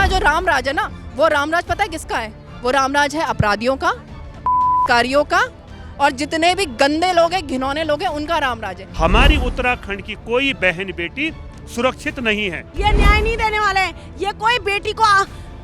जो रामराज है ना, वो रामराज पता है किसका है? वो रामराज है अपराधियों का, कारियों का, और जितने भी गंदे लोग हैं, घिनौने लोग हैं, उनका रामराज है। हमारी उत्तराखंड की कोई बहन बेटी सुरक्षित नहीं है। ये न्याय नहीं देने वाले हैं, ये कोई बेटी को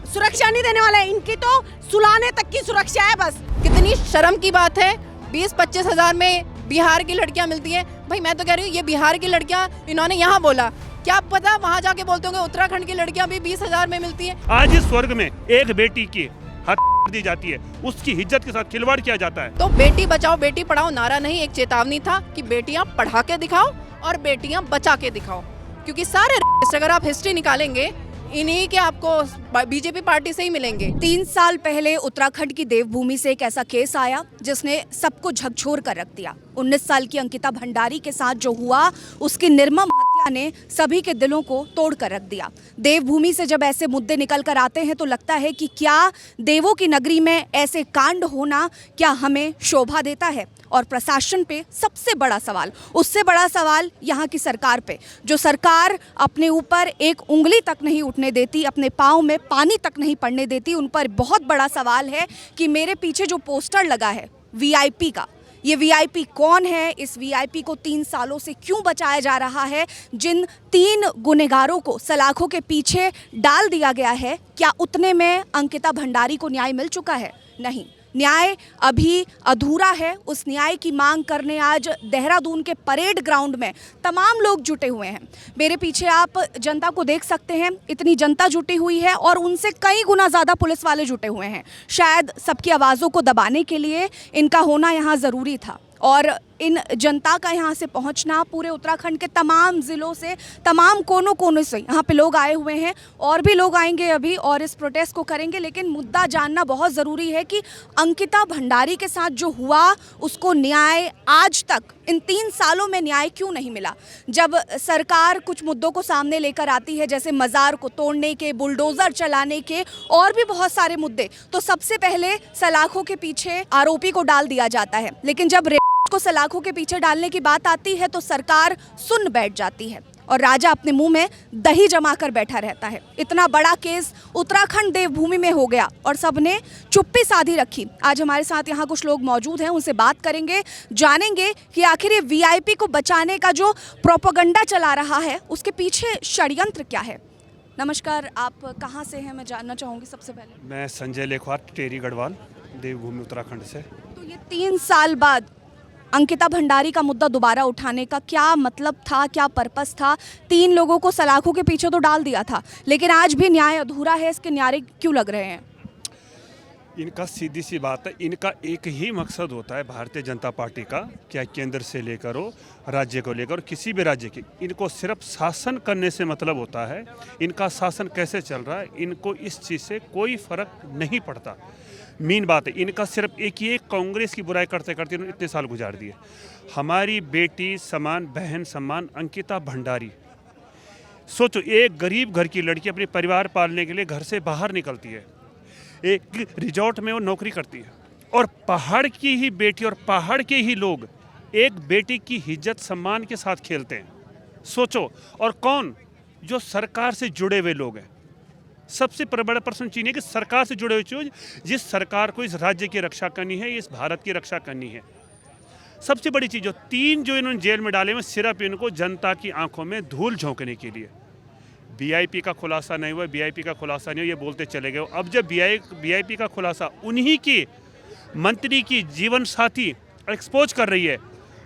सुरक्षा नहीं देने वाले हैं, इनकी तो सुलाने तक की सुरक्षा है बस। कितनी शर्म की बात है, 20-25 हजार में बिहार की लड़कियां मिलती हैं। भाई मैं तो कह रही हूँ, ये बिहार की लड़कियां इन्होंने यहाँ बोला, क्या पता वहाँ जाके बोलते होंगे उत्तराखंड की लड़कियां भी 20,000 में मिलती हैं। आज इस स्वर्ग में एक बेटी की हत्या दी जाती है, उसकी इज्जत के साथ खिलवाड़ किया जाता है। तो बेटी बचाओ बेटी पढ़ाओ नारा नहीं, एक चेतावनी था कि बेटियां पढ़ा के दिखाओ और बेटियां बचा के दिखाओ, क्योंकि सारे अगर आप हिस्ट्री निकालेंगे इन्हीं के आपको बीजेपी पार्टी से ही मिलेंगे। 3 साल पहले उत्तराखंड की देवभूमि से एक ऐसा केस आया जिसने सबको झकझोर कर रख दिया। 19 साल की अंकिता भंडारी के साथ जो हुआ, उसकी निर्मम हत्या ने सभी के दिलों को तोड़ कर रख दिया। देवभूमि से जब ऐसे मुद्दे निकल कर आते हैं तो लगता है कि क्या देवों की नगरी में ऐसे कांड होना क्या हमें शोभा देता है? और प्रशासन पे सबसे बड़ा सवाल, उससे बड़ा सवाल यहाँ की सरकार पे, जो सरकार अपने ऊपर एक उंगली तक नहीं उठने देती, अपने पाँव में पानी तक नहीं पड़ने देती। उन पर बहुत बड़ा सवाल है कि मेरे पीछे जो पोस्टर लगा है वीआईपी का, ये वीआईपी कौन है? इस वीआईपी को 3 सालों से क्यों बचाया जा रहा है? जिन 3 गुनहगारों को सलाखों के पीछे डाल दिया गया है, क्या उतने में अंकिता भंडारी को न्याय मिल चुका है? नहीं, न्याय अभी अधूरा है। उस न्याय की मांग करने आज देहरादून के परेड ग्राउंड में तमाम लोग जुटे हुए हैं। मेरे पीछे आप जनता को देख सकते हैं, इतनी जनता जुटी हुई है और उनसे कई गुना ज़्यादा पुलिस वाले जुटे हुए हैं। शायद सबकी आवाज़ों को दबाने के लिए इनका होना यहाँ ज़रूरी था, और इन जनता का यहाँ से पहुँचना पूरे उत्तराखंड के तमाम ज़िलों से, तमाम कोनों कोनों से यहाँ पे लोग आए हुए हैं, और भी लोग आएंगे अभी और इस प्रोटेस्ट को करेंगे। लेकिन मुद्दा जानना बहुत ज़रूरी है कि अंकिता भंडारी के साथ जो हुआ, उसको न्याय आज तक इन 3 सालों में न्याय क्यों नहीं मिला? जब सरकार कुछ मुद्दों को सामने लेकर आती है, जैसे मज़ार को तोड़ने के, बुलडोज़र चलाने के और भी बहुत सारे मुद्दे, तो सबसे पहले सलाखों के पीछे आरोपी को डाल दिया जाता है। लेकिन जब को सलाखों के पीछे डालने की बात आती है तो सरकार सुन बैठ जाती है और राजा अपने मुंह में दही जमा कर बैठा रहता है। इतना बड़ा केस उत्तराखंड देवभूमि में हो गया और सबने चुप्पी साधी रखी। आज हमारे साथ यहाँ कुछ लोग मौजूद हैं, उनसे बात करेंगे, जानेंगे कि आखिर ये वीआईपी को बचाने का जो प्रोपेगेंडा चला रहा है, उसके पीछे षड्यंत्र क्या है। नमस्कार, आप कहाँ से हैं? मैं जानना चाहूँगी सबसे पहले। मैं संजय लेखवार, टेरी गढ़वाल, देवभूमि उत्तराखंड से। तो ये 3 साल बाद अंकिता भंडारी का मुद्दा दोबारा उठाने का क्या मतलब था, क्या पर्पस था? 3 लोगों को सलाखों के पीछे तो डाल दिया था, लेकिन आज भी न्याय अधूरा है। इसके न्यारे क्यों लग रहे हैं? इनका सीधी सी बात है, इनका एक ही मकसद होता है भारतीय जनता पार्टी का, क्या केंद्र से लेकर हो, राज्य को लेकर, किसी भी राज्य की, इनको सिर्फ शासन करने से मतलब होता है। इनका शासन कैसे चल रहा है, इनको इस चीज़ से कोई फर्क नहीं पड़ता। मेन बात है, इनका सिर्फ एक ही, एक कांग्रेस की बुराई करते करते इन्होंने इतने साल गुजार दिए। हमारी बेटी समान, बहन समान अंकिता भंडारी, सोचो, एक गरीब घर की लड़की अपने परिवार पालने के लिए घर से बाहर निकलती है, एक रिजॉर्ट में वो नौकरी करती है, और पहाड़ की ही बेटी और पहाड़ के ही लोग एक बेटी की इज्जत सम्मान के साथ खेलते हैं। सोचो, और कौन? जो सरकार से जुड़े हुए लोग हैं। सबसे बड़ा प्रश्न चीन है कि सरकार से जुड़े हुए चीज, जिस सरकार को इस राज्य की रक्षा करनी है, इस भारत की रक्षा करनी है। सबसे बड़ी चीज़, जो 3 जो इन्होंने जेल में डाले हुए, सिर्फ इनको जनता की आंखों में धूल झोंकने के लिए। वीआईपी का खुलासा नहीं हुआ, वीआईपी का खुलासा नहीं हुआ, ये बोलते चले गए। अब जब वीआईपी का खुलासा उन्हीं की मंत्री की जीवन साथी एक्सपोज कर रही है,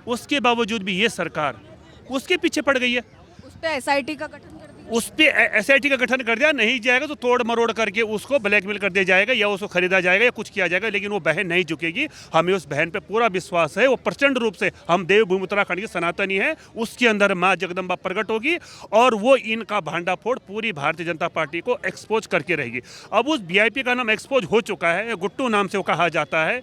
उसके बावजूद भी ये सरकार उसके पीछे पड़ गई है। उस पर एसआईटी का गठन कर दिया, उस पर एसआईटी का गठन कर दिया। नहीं जाएगा तो तोड़ मरोड़ करके उसको ब्लैकमेल कर दिया जाएगा, या उसको खरीदा जाएगा, या कुछ किया जाएगा, लेकिन वो बहन नहीं झुकेगी। हमें उस बहन पे पूरा विश्वास है। वो प्रचंड रूप से, हम देवभूमि उत्तराखंड की सनातनी है, उसके अंदर माँ जगदम्बा प्रकट होगी और वो इनका भांडाफोड़ पूरी भारतीय जनता पार्टी को एक्सपोज करके रहेगी। अब उस वीआईपी का नाम एक्सपोज हो चुका है, गुट्टू नाम से वो कहा जाता है।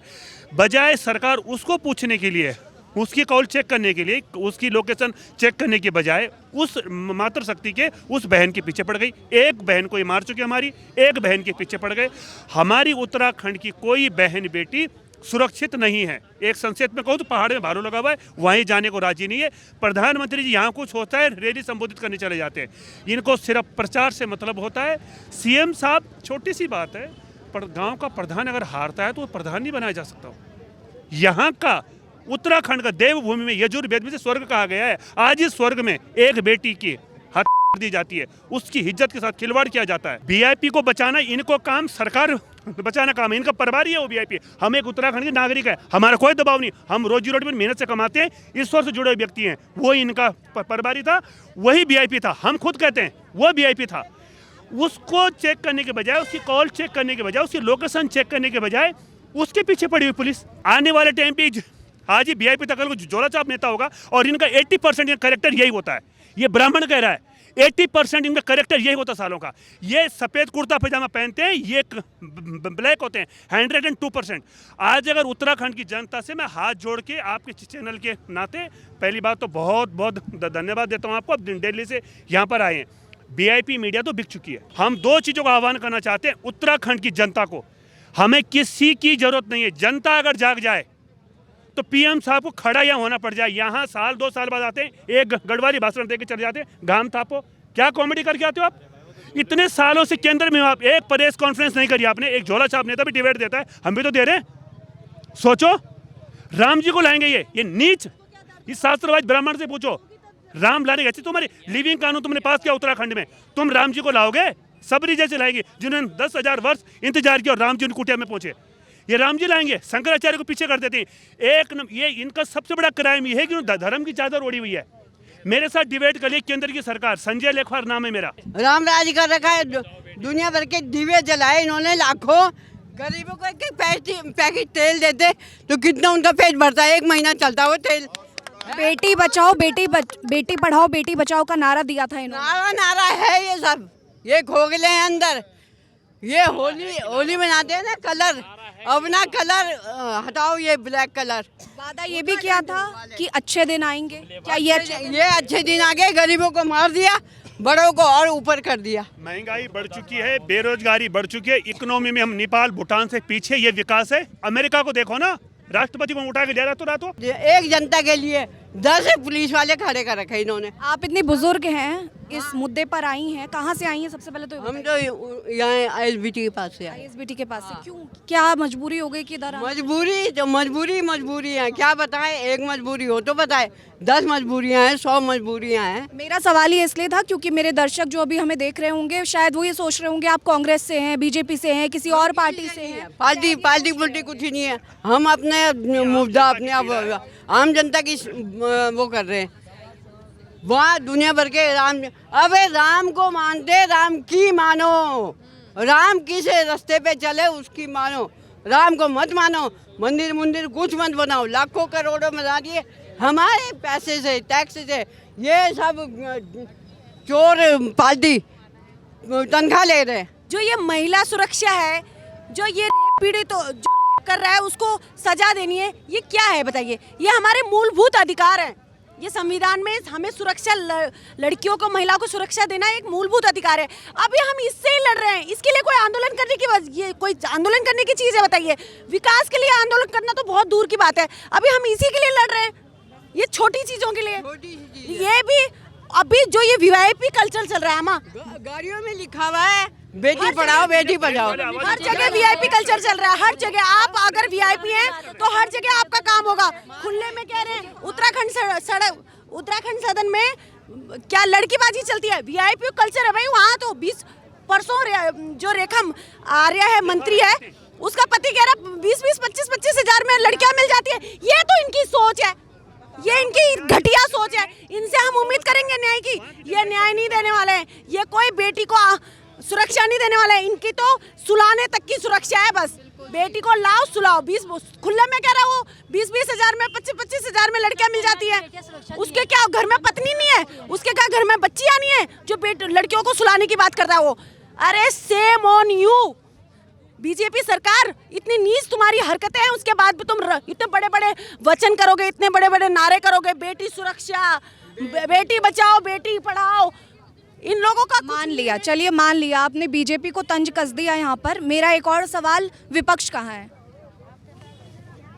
बजाय सरकार उसको पूछने के लिए, उसकी कॉल चेक करने के लिए, उसकी लोकेशन चेक करने के बजाय उस मातृ शक्ति के उस बहन के पीछे पड़ गई। एक बहन को ही मार चुकी, हमारी एक बहन के पीछे पड़ गए। हमारी उत्तराखंड की कोई बहन बेटी सुरक्षित नहीं है। एक संसद में कहूँ तो पहाड़ में भालू लगा हुआ है, वहीं जाने को राजी नहीं है। प्रधानमंत्री जी यहाँ कुछ होता है, रैली संबोधित करने चले जाते हैं। इनको सिर्फ प्रचार से मतलब होता है। सीएम साहब, छोटी सी बात है, पर गांव का प्रधान अगर हारता है तो वो प्रधान नहीं बनाया जा सकता। यहाँ का उत्तराखंड का देवभूमि में यजुर्वेद में से स्वर्ग कहा गया है। आज इस स्वर्ग में एक बेटी की हत्या दी जाती है, उसकी इज्जत के साथ खिलवाड़ किया जाता है। वीआईपी को बचाना इनको काम, सरकार बचाना काम है, इनका परिवार ही है वो वीआईपी। हम एक उत्तराखंड के नागरिक है, हमारा कोई दबाव नहीं, हम रोजी रोटी में मेहनत से कमाते हैं, ईश्वर से जुड़े व्यक्ति हैं। वो इनका परिवार था, वही वीआईपी था। हम खुद कहते हैं वो वीआईपी था। उसको चेक करने के बजाय, उसकी कॉल चेक करने के बजाय, उसकी लोकेशन चेक करने के बजाय उसके पीछे पड़ी हुई पुलिस। आने वाले टाइम पे आज ही वीआईपी तक को जोला चाप नेता होगा और इनका 80% करेक्टर यही होता है। ये ब्राह्मण कह रहा है, 80% इनका करेक्टर यही होता है सालों का। ये सफ़ेद कुर्ता पैजामा पहनते हैं, ये ब्लैक होते हैं। 102%। आज अगर उत्तराखंड की जनता से मैं हाथ जोड़ के आपके चैनल के नाते पहली बात तो बहुत बहुत धन्यवाद देता हूँ आपको। अब दिल्ली से यहाँ पर आए हैं। वीआईपी मीडिया तो बिक चुकी है। हम दो चीज़ों का आह्वान करना चाहते हैं उत्तराखंड की जनता को। हमें किसी की जरूरत नहीं है। जनता अगर जाग जाए तो पीएम साहब को खड़ा यहाँ होना पड़ जाए। यहाँ साल 2 साल बाद आते हैं, एक गढ़वाली भाषण दे के चले जाते हैं, घाम थापो। क्या कॉमेडी करके आते हो आप? इतने सालों से केंद्र में हो आप, एक प्रेस कॉन्फ्रेंस नहीं करी आपने। एक झोला छाप नेता भी डिबेट देता है, हम भी तो दे रहे हैं। सोचो, राम जी को लाएंगे ये नीच। इस शास्त्रवाद ब्राह्मण से पूछो, राम लाने गए तुम्हारे लिविंग कानून तुमने पास किया उत्तराखंड में, तुम राम जी को लाओगे? सबरी जैसे लाएंगे जिन्होंने 10,000 वर्ष इंतजार किया और राम जी उनकी कुटिया में पहुंचे। ये राम जी लाएंगे, शंकराचार्य को पीछे कर देते हैं। ये इनका सबसे बड़ा क्राइम ये है कि धर्म की चादर ओढ़ी हुई है। मेरे साथ डिबेट कर लिए केंद्र की सरकार, संजय लेखवार नाम है मेरा। राम राज कर रखा है, दुनिया भर के दिवे जलाए इन्होंने लाखों। गरीबों को एक पैकेट तेल देते तो कितना उनका पेट भरता है, 1 महीना चलता वो तेल। बेटी बचाओ बेटी पढ़ाओ बेटी बचाओ का नारा दिया था इन्होंने। नारा है ये सब, ये खोखले हैं अंदर। ये होली मनाते हैं ना, कलर अपना कलर हटाओ, ये ब्लैक कलर। वादा ये भी किया था कि अच्छे दिन आएंगे, क्या ये अच्छे दिन आ गए? गरीबों को मार दिया, बड़ों को और ऊपर कर दिया। महंगाई बढ़ चुकी है, बेरोजगारी बढ़ चुकी है, इकोनॉमी में हम नेपाल भूटान से पीछे। ये विकास है। अमेरिका को देखो ना, राष्ट्रपति को उठा के ले रहा तो रातों। एक जनता के लिए 10 पुलिस वाले खड़े कर रखे इन्होंने। आप इतनी बुजुर्ग हैं, इस मुद्दे पर आई हैं, कहाँ से आई हैं? सबसे पहले तो हम तो यहाँ आईएसबीटी के पास से आए। आईएसबीटी के पास से क्यों, क्या मजबूरी हो गई कि इधर? मजबूरी है, क्या बताएं? एक मजबूरी हो तो बताए, 10 मजबूरियां हैं, 100 मजबूरियां हैं। मेरा सवाल ही इसलिए था क्योंकि मेरे दर्शक जो अभी हमें देख रहे होंगे शायद वो ये सोच रहे होंगे आप कांग्रेस से हैं, बीजेपी से हैं, किसी और पार्टी से हैं। पार्टी कुछ नहीं है। हम अपने मुद्दा अपने आम जनता की वो कर रहे हैं। वहाँ दुनिया भर के राम, अबे राम को मानते, राम की मानो। राम किस रास्ते पे चले उसकी मानो, राम को मत मानो। मंदिर कुछ मत बनाओ, लाखों करोड़ों बना दिए हमारे पैसे से, टैक्स से। ये सब चोर पार्टी तनख्वाह ले रहे हैं। जो ये महिला सुरक्षा है, जो ये पीड़ित जो रेप कर रहा है उसको सजा देनी है, ये क्या है बताइए? ये हमारे मूलभूत अधिकार हैं। ये संविधान में हमें सुरक्षा, लड़कियों को, महिला को सुरक्षा देना एक मूलभूत अधिकार है। अभी हम इससे ही लड़ रहे हैं। इसके लिए कोई आंदोलन करने की, ये कोई आंदोलन करने की चीज़ है बताइए? विकास के लिए आंदोलन करना तो बहुत दूर की बात है। अभी हम इसी के लिए लड़ रहे हैं, ये छोटी चीज़ों के लिए। ये भी अभी जो ये वीआईपी कल्चर चल रहा है, माँ गाड़ियों में लिखा हुआ है बेटी पढ़ाओ बेटी बचाओ। हर जगह वीआईपी कल्चर चल रहा है, हर जगह। आप अगर वीआईपी हैं तो हर जगह आपका काम होगा। खुले में कह रहे हैं उत्तराखंड सदन में क्या लड़कीबाजी चलती है? वीआईपी कल्चर है भाई। वहाँ तो 20 परसों जो रेखा आर्या है, मंत्री है, उसका पति कह रहा 20-20, 25-25 हजार में लड़कियां मिल जाती है। ये तो इनकी सोच है, ये इनकी घटिया सोच है। इनसे हम उम्मीद करेंगे न्याय की, ये न्याय नहीं देने वाले हैं। ये कोई बेटी को सुरक्षा नहीं देने वाले हैं। इनकी तो सुलाने तक की सुरक्षा है बस। बेटी को लाओ सुलाओ। 20 खुले में कह रहा वो 20-20 हजार में, 25-25 हजार में लड़कियां मिल जाती है। उसके क्या घर में पत्नी नहीं है? उसके क्या घर में बच्चियां नहीं है जो लड़कियों को सुलाने की बात करता है वो? अरे सेम ऑन यू बीजेपी सरकार। इतनी नीच तुम्हारी हरकतें हैं, उसके बाद भी तुम इतने बड़े बड़े वचन करोगे, इतने बड़े बड़े नारे करोगे, बेटी सुरक्षा, बेटी बचाओ बेटी पढ़ाओ। इन लोगों का मान लिया, चलिए मान लिया आपने बीजेपी को तंज कस दिया यहाँ पर। मेरा एक और सवाल, विपक्ष कहाँ है?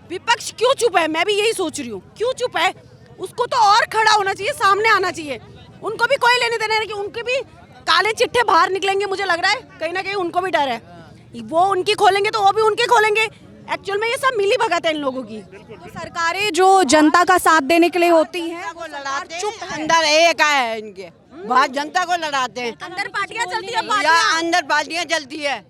विपक्ष क्यों चुप है? मैं भी यही सोच रही हूँ, क्यों चुप है? उसको तो और खड़ा होना चाहिए, सामने आना चाहिए। उनको भी कोई लेने देने नहीं, कि उनके भी काले चिट्ठे बाहर निकलेंगे। मुझे लग रहा है कहीं ना कहीं उनको भी डर है, वो उनकी खोलेंगे तो वो भी उनके खोलेंगे। एक्चुअल में ये सब मिली भगत है इन लोगों की। तो सरकारें जो जनता का साथ देने के लिए होती हैं को लड़ाते हैं, अंदर एक है इनके, बाहर जनता को लड़ाते हैं। अंदर पार्टियां चलती है, या अंदर पार्टियां चलती है।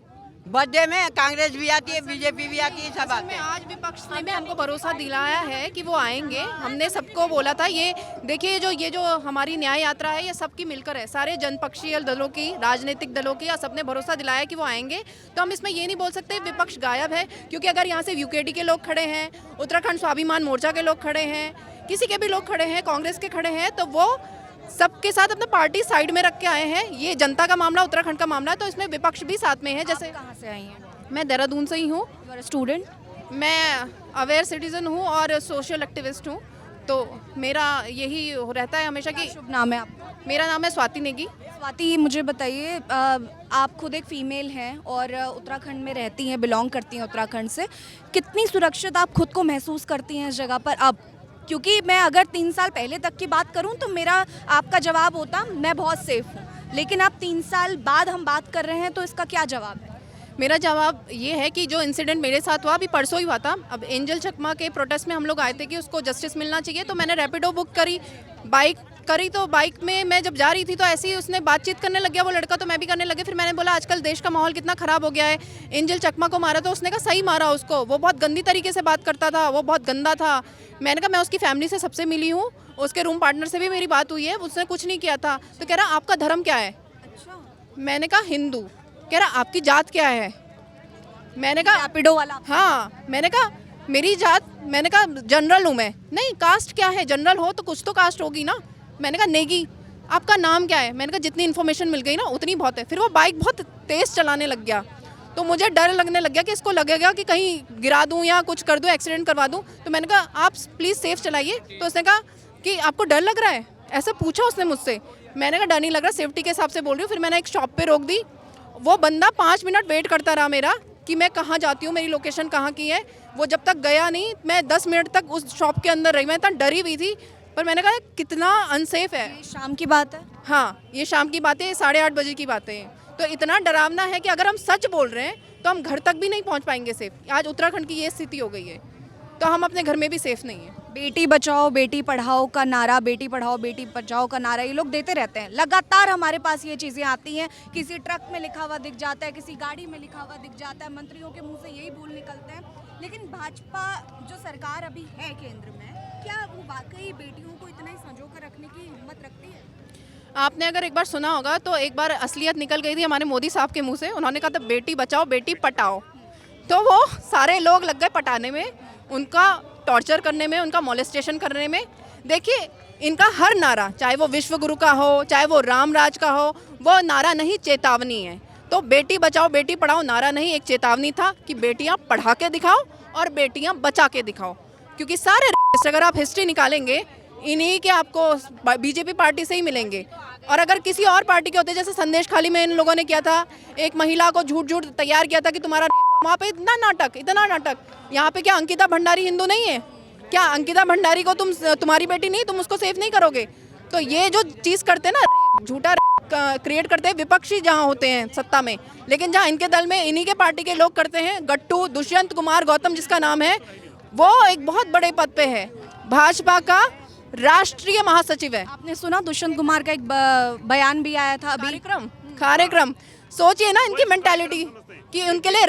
बर्थडे में कांग्रेस भी आती है, बीजेपी भी आती है, सब आते में हैं। आज विपक्ष ने भी हमको भरोसा दिलाया है कि वो आएंगे। हमने सबको बोला था, ये देखिए ये जो हमारी न्याय यात्रा है ये सबकी मिलकर है, सारे जनपक्षीय दलों की, राजनीतिक दलों की, सबने भरोसा दिलाया कि वो आएंगे। तो हम इसमें ये नहीं बोल सकते विपक्ष गायब है, क्योंकि अगर यहाँ से यूकेडी के लोग खड़े हैं, उत्तराखंड स्वाभिमान मोर्चा के लोग खड़े हैं, किसी के भी लोग खड़े हैं, कांग्रेस के खड़े हैं, तो वो सबके साथ अपना पार्टी साइड में रख के आए हैं। ये जनता का मामला, उत्तराखंड का मामला है, तो इसमें विपक्ष भी साथ में है। जैसे कहाँ से आई हैं? मैं देहरादून से ही हूँ, स्टूडेंट। मैं अवेयर सिटीजन हूँ और सोशल एक्टिविस्ट हूँ, तो मेरा यही रहता है हमेशा कि शुभ नाम है आपका? मेरा नाम है स्वाति नेगी। स्वाति, मुझे बताइए, आप खुद एक फीमेल हैं और उत्तराखंड में रहती हैं, बिलोंग करती हैं उत्तराखंड से। कितनी सुरक्षित आप खुद को महसूस करती हैं इस जगह पर अब? क्योंकि मैं अगर 3 साल पहले तक की बात करूं तो मेरा आपका जवाब होता मैं बहुत सेफ हूं, लेकिन अब 3 साल बाद हम बात कर रहे हैं तो इसका क्या जवाब है? मेरा जवाब ये है कि जो इंसिडेंट मेरे साथ हुआ अभी परसों ही हुआ था। अब एंजल चकमा के प्रोटेस्ट में हम लोग आए थे कि उसको जस्टिस मिलना चाहिए, तो मैंने रैपिडो बुक करी, बाइक करी, तो बाइक में मैं जब जा रही थी तो ऐसे ही उसने बातचीत करने लग गया वो लड़का, तो मैं भी करने लगे। फिर मैंने बोला आजकल देश का माहौल कितना ख़राब हो गया है, एंजल चकमा को मारा तो उसने कहा सही मारा उसको, वो बहुत गंदी तरीके से बात करता था, वो बहुत गंदा था। मैंने कहा मैं उसकी फैमिली से सबसे मिली हूँ, उसके रूम पार्टनर से भी मेरी बात हुई है, उसने कुछ नहीं किया था। तो कह रहा आपका धर्म क्या है? अच्छा, मैंने कहा हिंदू। कह रहा आपकी जात क्या है? मैंने कहा रैपिडो वाला? हाँ। मैंने कहा मेरी जात, मैंने कहा जनरल हूँ मैं। नहीं, कास्ट क्या है? जनरल हो तो कुछ तो कास्ट होगी ना। मैंने कहा नेगी। आपका नाम क्या है? मैंने कहा जितनी इन्फॉर्मेशन मिल गई ना उतनी बहुत है। फिर वो बाइक बहुत तेज़ चलाने लग गया, तो मुझे डर लगने लग गया कि इसको लगेगा कि कहीं गिरा दूं या कुछ कर दूं, एक्सीडेंट करवा दूं। तो मैंने कहा आप प्लीज़ सेफ चलाइए। तो उसने कहा कि आपको डर लग रहा है? ऐसा पूछा उसने मुझसे। मैंने कहा डर नहीं लग रहा, सेफ्टी के हिसाब से बोल रही हूँ। फिर मैंने एक शॉप पे रोक दी, वो बंदा 5 मिनट वेट करता रहा मेरा कि मैं कहाँ जाती हूँ, मेरी लोकेशन कहाँ की है। वो जब तक गया नहीं, मैं 10 मिनट तक उस शॉप के अंदर रही। मैं इतना डरी हुई थी, पर मैंने कहा कितना अनसेफ है। ये शाम की बात है? हाँ, ये शाम की बातें, 8:30 बजे की बातें हैं। तो इतना डरावना है कि अगर हम सच बोल रहे हैं तो हम घर तक भी नहीं पहुंच पाएंगे सेफ। आज उत्तराखंड की ये स्थिति हो गई है, तो हम अपने घर में भी सेफ नहीं है। बेटी बचाओ बेटी पढ़ाओ का नारा, बेटी पढ़ाओ बेटी बचाओ का नारा ये लोग देते रहते हैं। लगातार हमारे पास ये चीज़ें आती हैं, किसी ट्रक में लिखा हुआ दिख जाता है, किसी गाड़ी में लिखा हुआ दिख जाता है, मंत्रियों के मुंह से यही बोल निकलते हैं। लेकिन भाजपा जो सरकार अभी है केंद्र में, क्या वो वाकई बेटियों को इतना ही संजो कर रखने की हिम्मत रखती है? आपने अगर एक बार सुना होगा तो एक बार असलियत निकल गई थी हमारे मोदी साहब के मुंह से। उन्होंने कहा था बेटी बचाओ बेटी पटाओ, तो वो सारे लोग लग गए पटाने में, उनका टॉर्चर करने में, उनका मोलेस्टेशन करने में। देखिए इनका हर नारा, चाहे वो विश्व गुरु का हो, चाहे वो राम राज का हो, वो नारा नहीं चेतावनी है। तो बेटी बचाओ बेटी पढ़ाओ नारा नहीं, एक चेतावनी था कि बेटियां पढ़ा के दिखाओ और बेटियां बचा के दिखाओ। क्योंकि सारे अगर आप हिस्ट्री निकालेंगे इन्हीं के आपको बीजेपी पार्टी से ही मिलेंगे। और अगर किसी और पार्टी के होते, जैसे संदेश खाली में इन लोगों ने किया था, एक महिला को झूठ झूठ तैयार किया था कि तुम्हारा, वहाँ पे इतना नाटक। यहाँ पे क्या अंकिता भंडारी हिंदू नहीं है क्या? अंकिता भंडारी को तुम्हारी बेटी नहीं, तुम उसको सेफ नहीं करोगे? तो ये जो चीज़ करते हैं ना, झूठा क्रिएट करते हैं विपक्षी जहाँ होते हैं सत्ता में, लेकिन जहाँ इनके दल में इन्हीं के पार्टी के लोग करते हैं। गट्टू दुष्यंत कुमार गौतम जिसका नाम है, वो एक बहुत बड़े पद पे है, भाजपा का राष्ट्रीय महासचिव है। आपने सुना दुष्यंत कुमार का एक बयान भी आया था अभी? कार्यक्रम सोचिए ना इनकी मेंटालिटी कि उनके लिए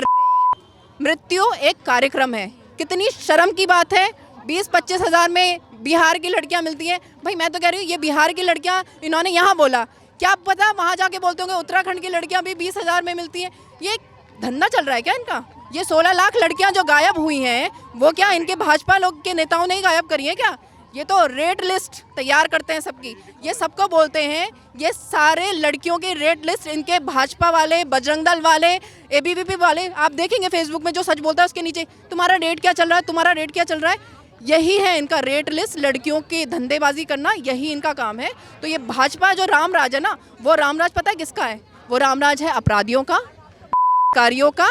मृत्यु एक कार्यक्रम है। कितनी शर्म की बात है। 20-25 हज़ार में बिहार की लड़कियां मिलती हैं। भाई मैं तो कह रही हूँ ये बिहार की लड़कियां इन्होंने यहाँ बोला, क्या पता वहाँ जाके बोलते होंगे उत्तराखंड की लड़कियां भी 20 हज़ार में मिलती हैं। ये धंधा चल रहा है क्या इनका? ये 16 लाख लड़कियां जो गायब हुई हैं वो क्या इनके भाजपा लोग के नेताओं ने ही गायब करी है क्या? ये तो रेट लिस्ट तैयार करते हैं सबकी, ये सबको बोलते हैं। ये सारे लड़कियों की रेट लिस्ट इनके भाजपा वाले, बजरंग दल वाले, एबीवीपी वाले, आप देखेंगे फेसबुक में जो सच बोलता है उसके नीचे तुम्हारा रेट क्या चल रहा है, तुम्हारा रेट क्या चल रहा है। यही है इनका रेट लिस्ट, लड़कियों की धंधेबाजी करना, यही इनका काम है। तो ये भाजपा जो रामराज है ना, वो रामराज पता है किसका है? वो रामराज है अपराधियों का, बलात्कारियों का,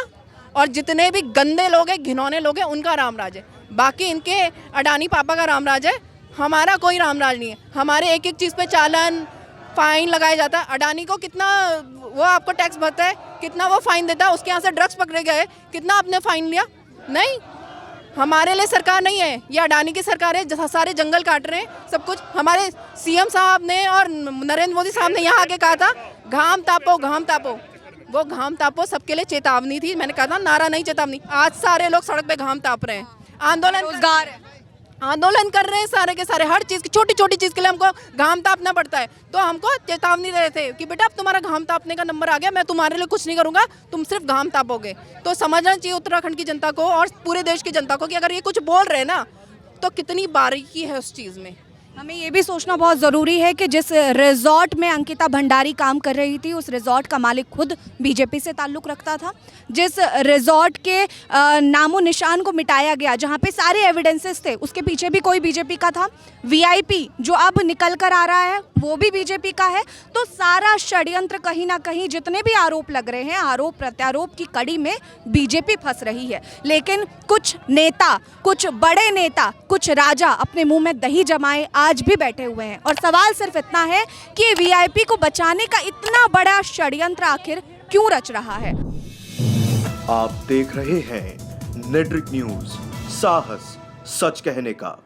और जितने भी गंदे लोग हैं, घिनौने लोग हैं, उनका रामराज है। बाकी इनके अडानी पापा का रामराज है, हमारा कोई रामराज नहीं है। हमारे एक एक चीज़ पे चालान फाइन लगाया जाता है। अडानी को कितना वो आपको टैक्स भरता है, कितना वो फाइन देता है, उसके यहाँ से ड्रग्स पकड़े गए, कितना आपने फाइन लिया? नहीं, हमारे लिए सरकार नहीं है, ये अडानी की सरकार है जहाँ सारे जंगल काट रहे हैं सब कुछ। हमारे सीएम साहब ने और नरेंद्र मोदी साहब ने यहाँ आके कहा था घाम तापो घाम तापो, वो घाम तापो सबके लिए चेतावनी थी। मैंने कहा था नारा नहीं चेतावनी। आज सारे लोग सड़क पे घाम ताप रहे हैं, आंदोलन कर रहे हैं सारे के सारे, हर चीज़ की छोटी छोटी चीज़ के लिए हमको घाम तापना पड़ता है। तो हमको चेतावनी दे रहे थे कि बेटा अब तुम्हारा घाम तापने का नंबर आ गया, मैं तुम्हारे लिए कुछ नहीं करूँगा, तुम सिर्फ घाम तापोगे। तो समझना चाहिए उत्तराखंड की जनता को और पूरे देश की जनता को कि अगर ये कुछ बोल रहे हैं ना तो कितनी बारीकी है उस चीज़ में। हमें ये भी सोचना बहुत ज़रूरी है कि जिस रिजॉर्ट में अंकिता भंडारी काम कर रही थी उस रिजॉर्ट का मालिक खुद बीजेपी से ताल्लुक़ रखता था। जिस रिजॉर्ट के नामो निशान को मिटाया गया, जहाँ पे सारे एविडेंसेस थे, उसके पीछे भी कोई बीजेपी का था। वीआईपी जो अब निकल कर आ रहा है वो भी बीजेपी का है। तो सारा षड्यंत्र कहीं ना कहीं, जितने भी आरोप लग रहे हैं, आरोप प्रत्यारोप की कड़ी में बीजेपी फंस रही है। लेकिन कुछ नेता, कुछ बड़े नेता, कुछ राजा अपने मुंह में दही जमाए आज भी बैठे हुए हैं। और सवाल सिर्फ इतना है कि वीआईपी को बचाने का इतना बड़ा षड्यंत्र आखिर क्यों रच रहा है। आप देख रहे हैं नेट्रिक न्यूज, साहस सच कहने का।